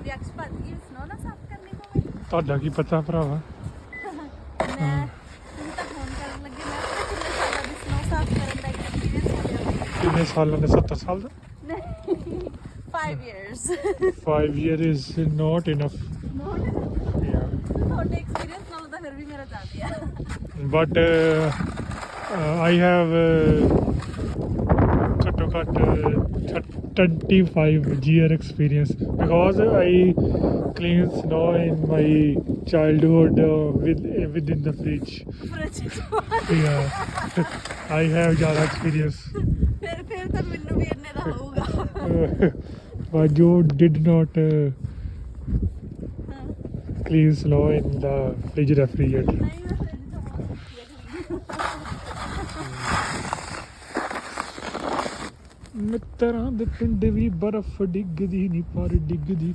ਮੇਰੀ ਅੱਖ ਭੱਜ ਗਈ ਸਨੋ ਨਾ ਸਾਫ਼ ਕਰਨੀ ਪਵੇ ਤੁਹਾਡਾ ਕੀ ਪਤਾ ਭਰਾਵਾ ਮੈਂ ਹੁਣ ਤਾਂ ਫੋਨ ਕਰਨ ਲੱਗੇ ਮੈਂ ਕਿਹਾ ਕਿੰਨੇ ਸਾਲਾਂ ਦੀ ਸਨੋ ਸਾਫ਼ ਕਰਨ ਦਾ ਐਕਸਪੀਰੀਅੰਸ ਹੋ ਗਿਆ ਕਿੰਨੇ ਸਾਲਾਂ ਦੇ 70 ਸਾਲ ਦਾ ਨਹੀਂ 5 years 5 year is not enough note yeah ਤੁਹਾਡੇ ਐਕਸਪੀਰੀਅੰਸ ਨਾਲ ਤਾਂ ਫਿਰ ਵੀ ਮੇਰਾ ਜ਼ਿਆਦਾ ਆ but I have ਘੱਟੋ ਘੱਟ 25 year experience because I clean snow in my childhood within the fridge yeah I have ज़्यादा experience ਫਿਰ ਤਾਂ ਮੈਨੂੰ ਵੀ ਇੰਨੇ ਦਾ ਹੋਊਗਾ but you did not clean snow in the fridge refrigerator ਨਹੀਂ ਮੈਂ ਫ੍ਰਿਜ ਤੋਂ ਬਾਹਰ ਮਿੱਤਰਾਂ ਦੇ ਪਿੰਡ ਵੀ ਬਰਫ਼ ਡਿੱਗਦੀ ਨਹੀਂ ਪਰ ਡਿੱਗਦੀ